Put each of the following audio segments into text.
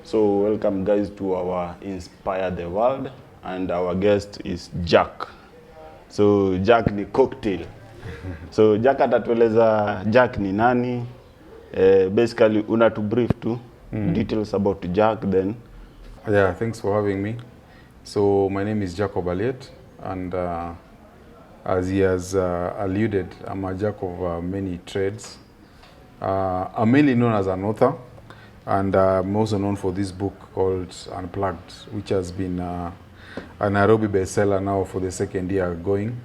So welcome guys to our Inspire the World, and our guest is Jack. So Jack ni cocktail. So Jack atatueleza Jack ni nani. Basically to brief to details about Jack then. Yeah, thanks for having me. So my name is Jacob Aliet, and as he has alluded, I'm a jack of many trades. I'm mainly known as an author, and I'm also known for this book called Unplugged, which has been a Nairobi bestseller now for the second year going.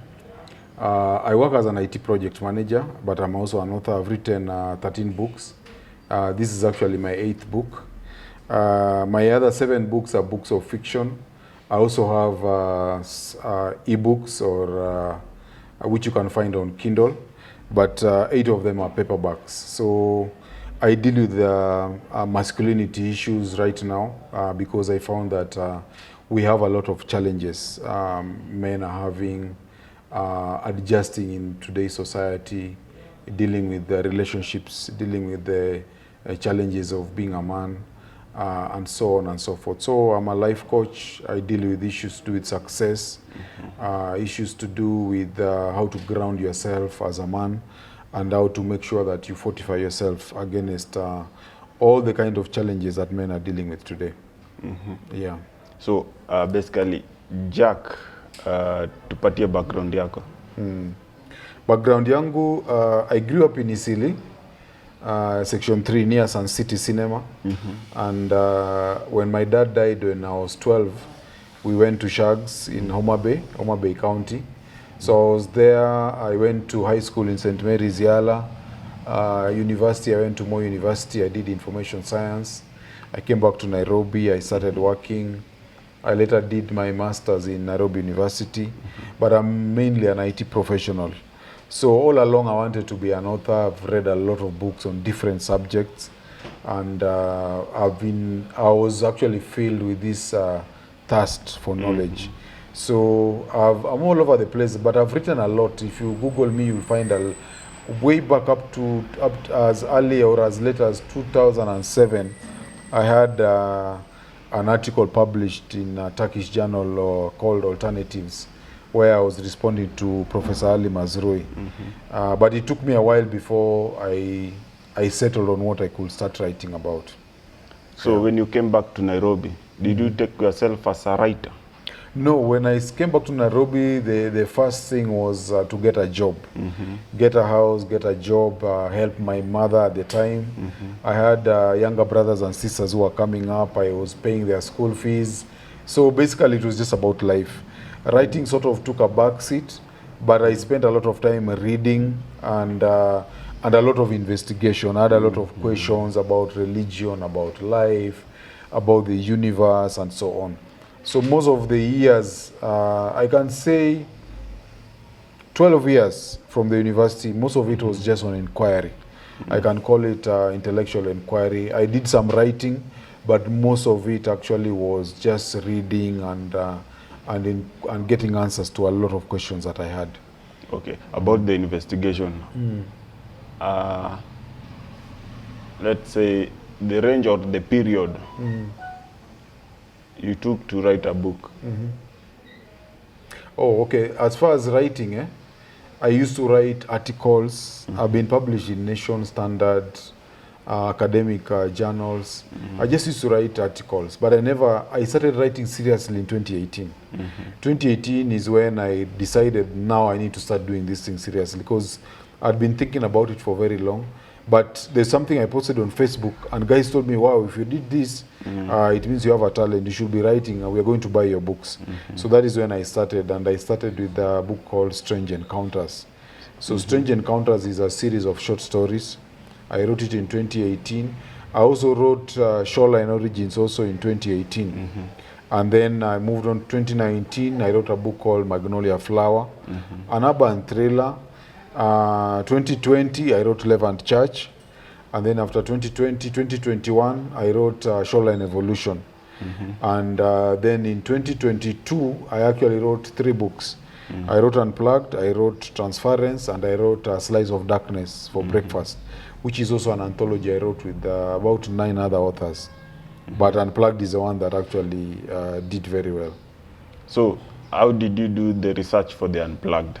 I work as an IT project manager, but I'm also an author. I've written 13 books. This is actually my 8th book. My other 7 books are books of fiction. I also have ebooks or which you can find on Kindle, but 8 of them are paperbacks. So I deal with masculinity issues right now because I found that we have a lot of challenges men are having, adjusting in today's society, dealing with the relationships, dealing with the challenges of being a man, and so on and so forth. So I'm a life coach. I deal with issues to do with success, issues to do with how to ground yourself as a man, and how to make sure that you fortify yourself against all the kind of challenges that men are dealing with today. Yeah. So basically Jack, tupatie background yako. Background yangu, I grew up in Isili, section 3 near Sun City Cinema. And when my dad died when I was 12, we went to Shags in Homa Bay County. So I was there. I went to high school in St. Mary's Yala. University, I went to Moi University. I did information science. I came back to Nairobi. I started working. I later did my master's in Nairobi University. But I'm mainly an IT professional. So all along I wanted to be an author. I've read a lot of books on different subjects. And I was actually filled with this thirst for knowledge. So I'm all over the place, but I've written a lot. If you Google me, you'll find way back up as early or as late as 2007. I had an article published in a Turkish journal called Alternatives, where I was responding to Professor Ali Mazrui. But it took me a while before I settled on what I could start writing about. So when you came back to Nairobi, did you take yourself as a writer? No, when I came back to Nairobi, the first thing was to get a job. Get a house, get a job, help my mother at the time. I had younger brothers and sisters who were coming up. I was paying their school fees. So basically it was just about life. Writing sort of took a back seat, but I spent a lot of time reading and a lot of investigation. I had a lot of questions about religion, about life, about the universe, and so on. So most of the years, I can say 12 years from the university, most of it was just on inquiry. I can call it intellectual inquiry. I did some writing, but most of it actually was just reading and getting answers to a lot of questions that I had. Okay, about the investigation. Let's say the range or the period you took to write a book. Oh, okay. As far as writing, I used to write articles. I've been published in Nation, Standard, academic journals. I just used to write articles, but I started writing seriously in 2018. 2018 is when I decided now I need to start doing this thing seriously, because I'd been thinking about it for very long. But there's something I posted on Facebook, and guys told me, wow, if you did this, it means you have a talent. You should be writing, and we're going to buy your books. So that is when I started, and I started with a book called Strange Encounters. So Strange Encounters is a series of short stories. I wrote it in 2018. I also wrote Shoreline Origins also in 2018. And then I moved on to 2019. I wrote a book called Magnolia Flower, an urban thriller. 2020, I wrote Levant Church. And then after 2021, I wrote Shoreline Evolution. And then in 2022, I actually wrote 3 books. I wrote Unplugged, I wrote Transference, and I wrote Slice of Darkness for Breakfast, which is also an anthology I wrote with about 9 other authors. But Unplugged is the one that actually did very well. So how did you do the research for the Unplugged?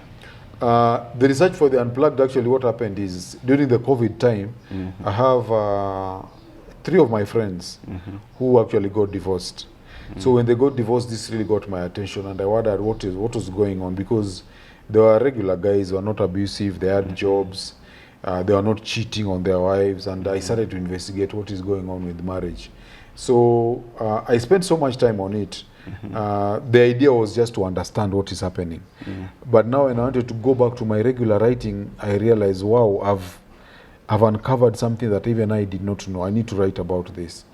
The research for the Unplugged, actually what happened is during the COVID time, I have 3 of my friends who actually got divorced. So when they got divorced, this really got my attention, and I wondered what was going on, because they were regular guys, they were not abusive, they had jobs, they were not cheating on their wives, and I started to investigate what is going on with marriage. So I spent so much time on it. The idea was just to understand what is happening. But now when I wanted to go back to my regular writing, I realized, wow, I've uncovered something that even I did not know. I need to write about this.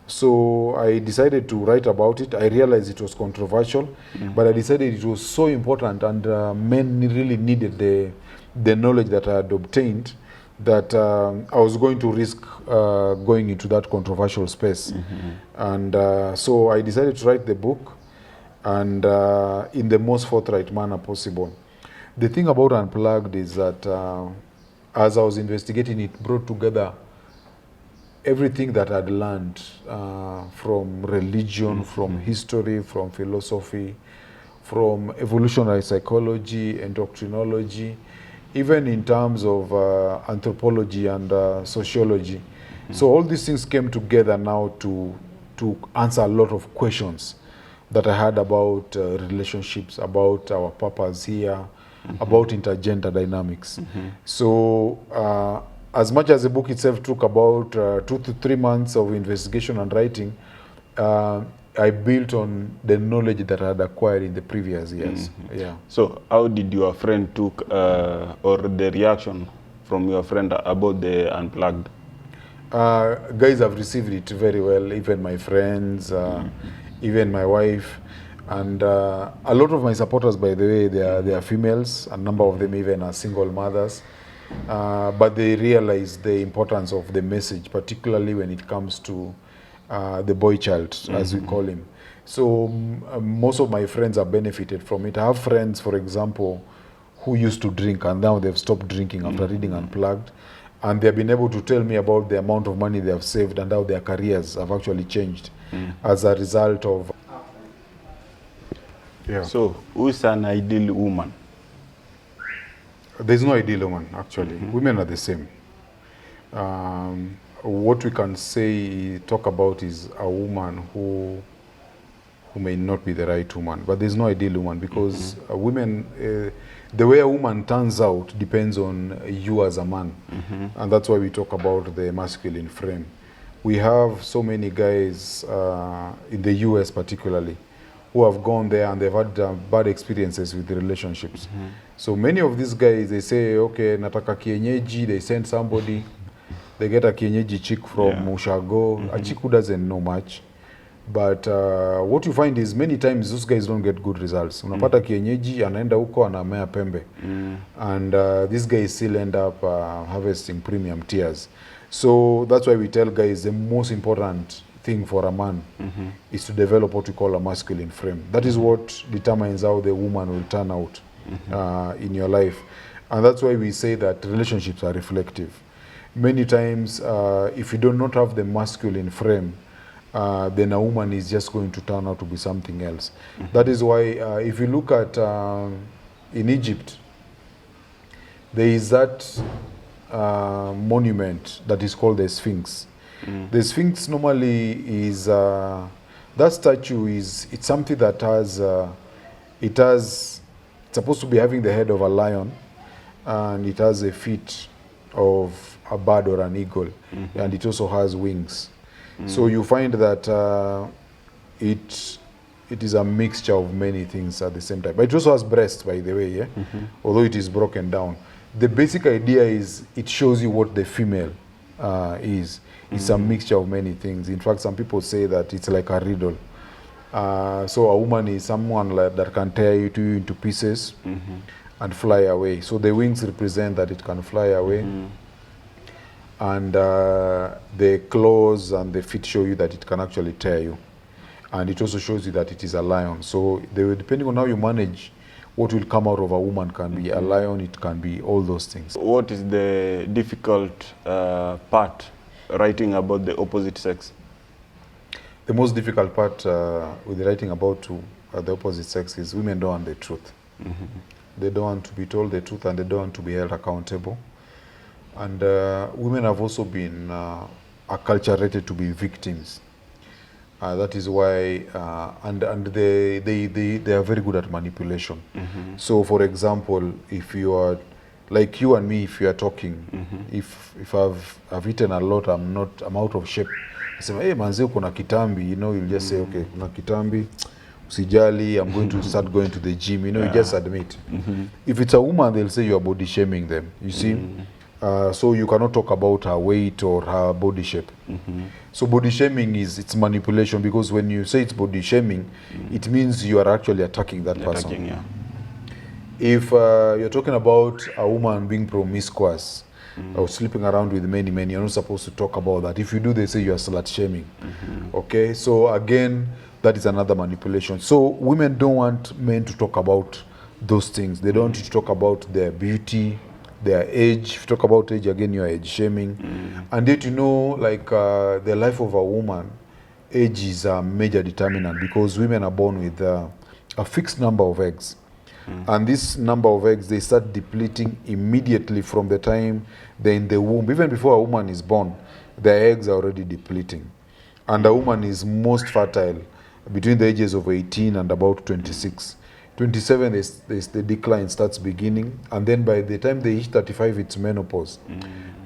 So I decided to write about it. I realized it was controversial, but I decided it was so important, and men really needed the knowledge that I had obtained, that I was going to risk going into that controversial space. And so I decided to write the book, and in the most forthright manner possible. The thing about Unplugged is that as I was investigating, it brought together everything that I'd learned from religion, from history, from philosophy, from evolutionary psychology, endocrinology, even in terms of anthropology and sociology. So all these things came together now to answer a lot of questions that I had about relationships, about our purpose here, about intergender dynamics. So as much as the book itself took about 2 to 3 months of investigation and writing, I built on the knowledge that I had acquired in the previous years. Yeah. So how did your friend took, or the reaction from your friend about the Unplugged? Guys have received it very well, even my friends, even my wife. And a lot of my supporters, by the way, they are females. A number of them even are single mothers. But they realize the importance of the message, particularly when it comes to the boy child, as we call him. So most of my friends have benefited from it. I have friends, for example, who used to drink, and now they've stopped drinking after reading Unplugged. And they've been able to tell me about the amount of money they have saved and how their careers have actually changed as a result of... Yeah. So who's an ideal woman? There's no ideal woman, actually. Women are the same. What we can talk about is a woman who may not be the right woman, but there's no ideal woman, because women, the way a woman turns out depends on you as a man. And that's why we talk about the masculine frame. We have so many guys in the US particularly who have gone there and they've had bad experiences with the relationships. So many of these guys, they say, okay, nataka kienyeji, they send somebody, they get a kienyeji chick from Ushago, a chick who doesn't know much. But what you find is many times those guys don't get good results. Unapata kienyeji, anaenda huko, anamea pembe. And these guys still end up harvesting premium tears. So that's why we tell guys the most important thing for a man is to develop what we call a masculine frame. That is what determines how the woman will turn out in your life. And that's why we say that relationships are reflective. Many times, if you do not have the masculine frame, then a woman is just going to turn out to be something else. That is why, if you look at in Egypt, there is that monument that is called the Sphinx. The Sphinx normally is, that statue it's something that has, it's supposed to be having the head of a lion, and it has the feet of a bird or an eagle, and it also has wings. So you find that it is a mixture of many things at the same time. But it also has breasts, by the way, although it is broken down. The basic idea is it shows you what the female is. It's a mixture of many things. In fact, some people say that it's like a riddle. So a woman is someone that can tear you into pieces and fly away. So the wings represent that it can fly away. And the claws and the feet show you that it can actually tear you. And it also shows you that it is a lion. So depending on how you manage, what will come out of a woman can be a lion, it can be all those things. What is the difficult part writing about the opposite sex? the most difficult part with writing about the opposite sex is women don't want the truth. They don't want to be told the truth, and they don't want to be held accountable. And women have also been acculturated to be victims. That is why, and they are very good at manipulation. So, for example, if you are like you and me, if you are talking, if I've eaten a lot, I'm out of shape. I say, hey manze, kuna kitambi, you know, you'll just say, okay, kuna kitambi, usijali, I'm going to start going to the gym, you know, you just admit. If it's a woman, they'll say you are body shaming them, you see. So you cannot talk about her weight or her body shape. So body shaming it's manipulation, because when you say it's body shaming, it means you are actually attacking that person. Yeah. If you're talking about a woman being promiscuous or sleeping around with many men, you're not supposed to talk about that. If you do, they say you are slut shaming. Okay, so again, that is another manipulation. So women don't want men to talk about those things. They don't want you to talk about their beauty, their age. If you talk about age, again, you are age shaming. And yet, you know, like the life of a woman, age is a major determinant, because women are born with a fixed number of eggs. And this number of eggs, they start depleting immediately from the time they're in the womb. Even before a woman is born, their eggs are already depleting. And a woman is most fertile between the ages of 18 and about 26. 27, the decline starts beginning. And then by the time they hit 35, it's menopause.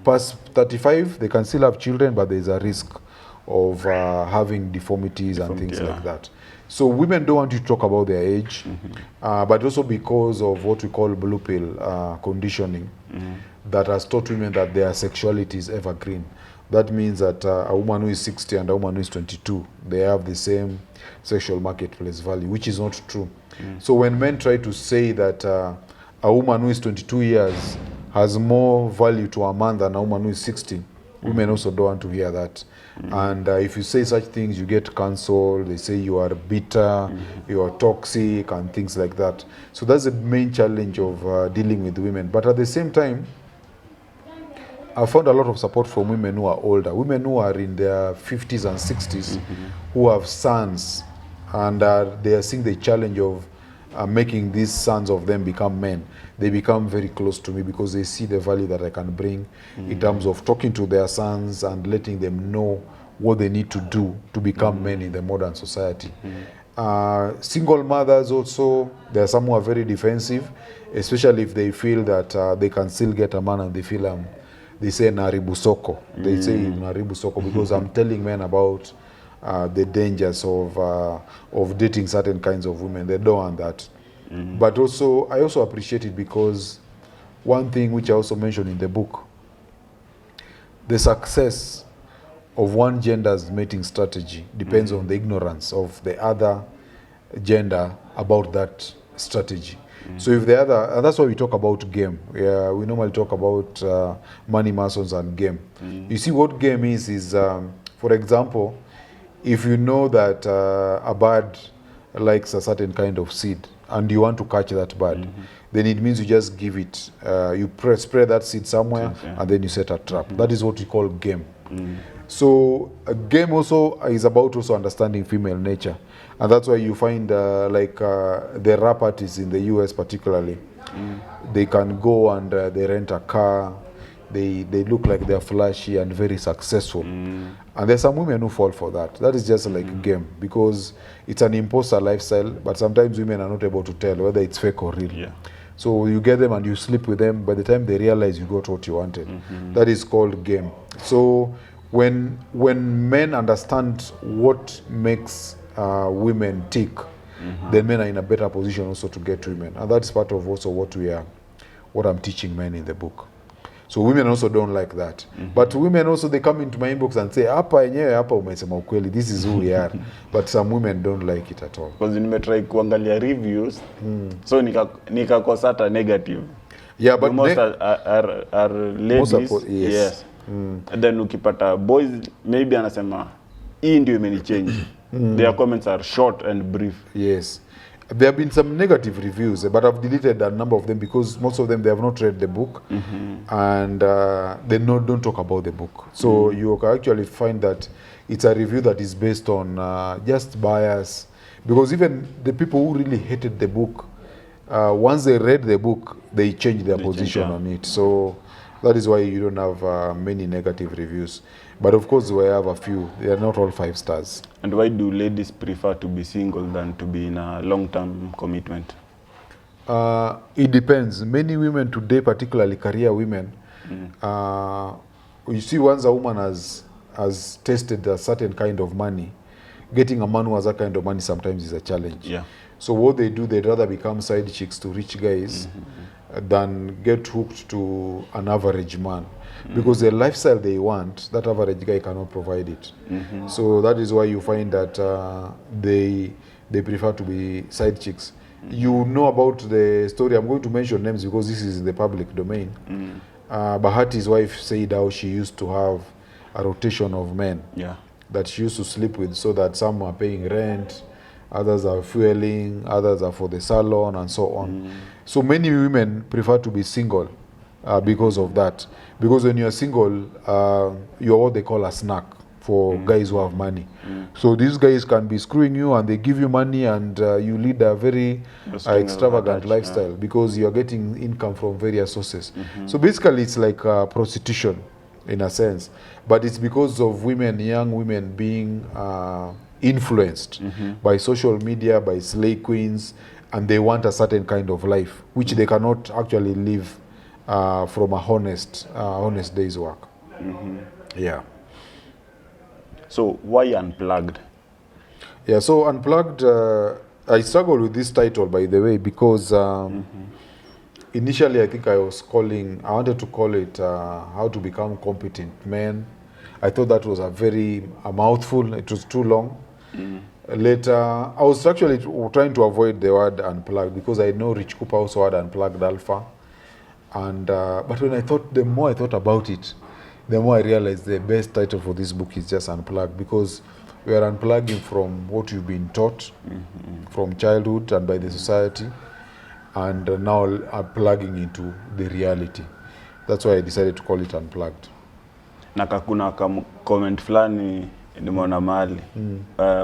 Past 35, they can still have children, but there's a risk of having deformities and things like that. So women don't want you to talk about their age, but also because of what we call blue pill conditioning that has taught women that their sexuality is evergreen. That means that a woman who is 60 and a woman who is 22, they have the same sexual marketplace value, which is not true. So when men try to say that a woman who is 22 years has more value to a man than a woman who is 60, women also don't want to hear that. And if you say such things, you get cancelled. They say you are bitter, you are toxic, and things like that. So that's the main challenge of dealing with women. But at the same time, I found a lot of support from women who are older, women who are in their 50s and 60s, who have sons, and they are seeing the challenge of making these sons of them become men. They become very close to me because they see the value that I can bring in terms of talking to their sons and letting them know what they need to do to become men in the modern society. Single mothers also, there are some who are very defensive, especially if they feel that they can still get a man and they feel they say naribu soko. They say naribu soko because I'm telling men about the dangers of dating certain kinds of women. They don't want that. But also, I also appreciate it because one thing which I also mentioned in the book, the success of one gender's mating strategy depends on the ignorance of the other gender about that strategy. So if the other, and that's why we talk about game. We normally talk about money, masons, and game. You see, what game is for example, if you know that a bird likes a certain kind of seed and you want to catch that bird, then it means you just give it, you spray that seed somewhere, and then you set a trap. That is what we call game. So a game also is about also understanding female nature. And that's why you find the rap artists in the US particularly, they can go and they rent a car, they look like they're flashy and very successful. And there's some women who fall for that. That is just like a game, because it's an imposter lifestyle, but sometimes women are not able to tell whether it's fake or real. So you get them and you sleep with them. By the time they realize you got what you wanted, that is called game. So when men understand what makes women tick, then men are in a better position also to get women. And that's part of also what I'm teaching men in the book. So women also don't like that. But women also, they come into my inbox and say, hapa yenyewe hapa umesema ukweli, this is who we are. But some women don't like it at all. Because nimetry kuangalia reviews, so nikakosa hata negative. Yeah, but most are ladies. Yes. And then ukipata boys, maybe anasema, hii ndio imenichange. Their comments are short and brief. Yes. There have been some negative reviews, but I've deleted a number of them because most of them, they have not read the book, and they don't talk about the book. So you can actually find that it's a review that is based on just bias. Because even the people who really hated the book, once they read the book, they changed their position on it. So that is why you don't have many negative reviews. But of course, we have a few. They are not all 5 stars. And why do ladies prefer to be single than to be in a long-term commitment? It depends. Many women today, particularly career women, you see, once a woman has tasted a certain kind of money, getting a man who has that kind of money sometimes is a challenge. Yeah. So what they do, they'd rather become side chicks to rich guys than get hooked to an average man. Because the lifestyle they want, that average guy cannot provide it. So that is why you find that they prefer to be side chicks. You know about the story. I'm going to mention names because this is in the public domain. Bahati's wife said how she used to have a rotation of men that she used to sleep with, so that some are paying rent, others are fueling, others are for the salon, and so on. So many women prefer to be single because of that. Because when you're single, you're what they call a snack for guys who have money. So these guys can be screwing you and they give you money, and you lead a very extravagant lifestyle because you're getting income from various sources. So basically it's like prostitution in a sense, but it's because of women, young women being influenced by social media, by slay queens, and they want a certain kind of life which they cannot actually live from a honest day's work. Yeah. So why Unplugged? Yeah, so Unplugged, I struggled with this title, by the way, because initially I think I wanted to call it How to Become Competent Men. I thought that was a mouthful. It was too long. Later, I was actually trying to avoid the word unplugged because I know Rich Cooper also had Unplugged Alpha. And but the more I thought about it, the more I realized the best title for this book is just Unplugged, because we are unplugging from what you've been taught from childhood and by the society, and now unplugging into the reality. That's why I decided to call it Unplugged. Na kuna comment flani nimeona mahali.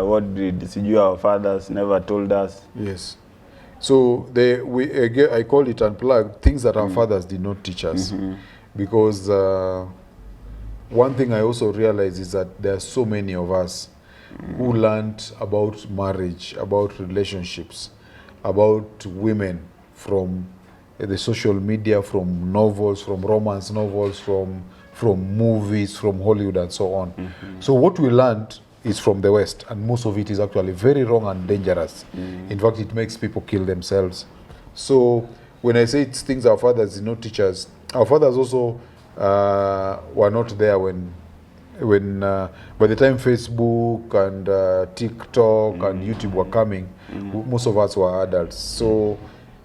What did sijui our fathers never told us? Yes. So I call it Unplugged, things that our fathers did not teach us. Because one thing I also realize is that there are so many of us who learned about marriage, about relationships, about women from the social media, from novels, from romance novels, from movies, from Hollywood, and so on. So what we learned is from the West, and most of it is actually very wrong and dangerous. In fact, it makes people kill themselves. So when I say it's things our fathers did not teach us, our fathers also were not there when by the time Facebook and TikTok and YouTube were coming, most of us were adults. So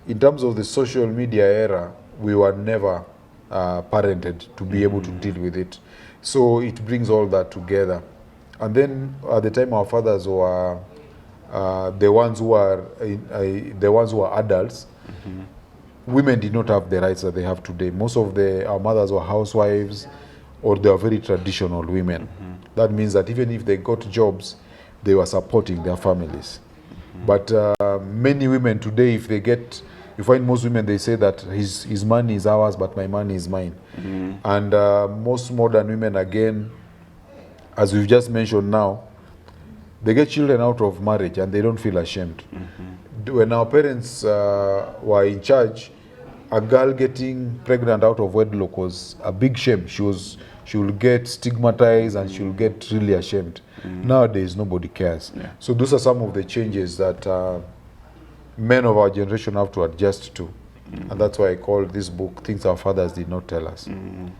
in terms of the social media era, we were never parented to be able to deal with it. So it brings all that together. And then at the time our fathers were the ones who were adults, women did not have the rights that they have today. Most of our mothers were housewives, or they were very traditional women. That means that even if they got jobs, they were supporting their families. But many women today, you find most women, they say that his money is ours, but my money is mine. And most modern women, again, as we've just mentioned now, they get children out of marriage and they don't feel ashamed. When our parents were in charge, a girl getting pregnant out of wedlock was a big shame. She will get stigmatized and she will get really ashamed. Nowadays, nobody cares. So those are some of the changes that men of our generation have to adjust to. And that's why I call this book Things Our Fathers Did Not Tell Us.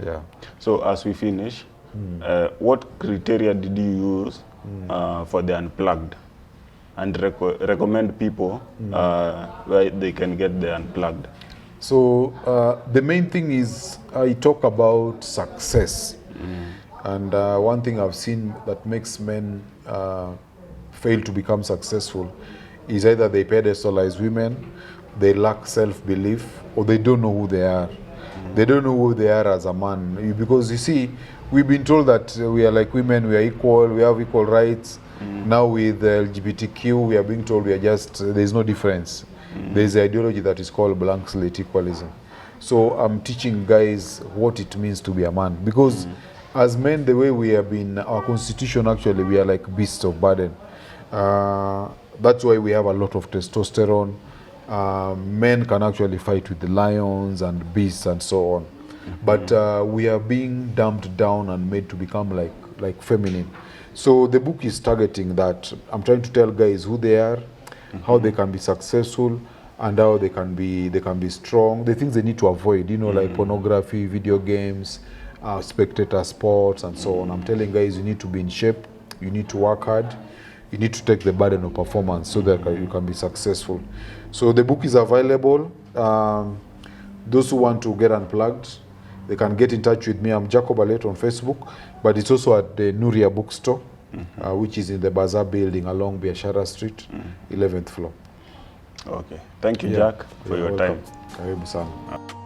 Yeah. So as we finish, what criteria did you use for the Unplugged? And recommend people where they can get the Unplugged? So the main thing is I talk about success. And one thing I've seen that makes men fail to become successful is either they pedestalize women, they lack self-belief, or they don't know who they are. They don't know who they are as a man. Because you see, we've been told that we are like women, we are equal, we have equal rights. Now with LGBTQ, we are being told we are just, there's no difference. There's an ideology that is called blank slate equalism. So I'm teaching guys what it means to be a man. Because as men, the way we have been, our constitution actually, we are like beasts of burden. That's why we have a lot of testosterone. Men can actually fight with the lions and beasts and so on. But we are being dumbed down and made to become like feminine. So the book is targeting that. I'm trying to tell guys who they are, how they can be successful, and how they can be strong. The things they need to avoid, like pornography, video games, spectator sports, and so on. I'm telling guys you need to be in shape, you need to work hard, you need to take the burden of performance so that you can be successful. So the book is available. Those who want to get Unplugged, they can get in touch with me. I'm Jacob Aliet on Facebook, but it's also at the Nuria bookstore, which is in the Bazaar building along Biashara Street, 11th floor. Okay. Thank you, Jack, for your welcome. time. Karibu sana.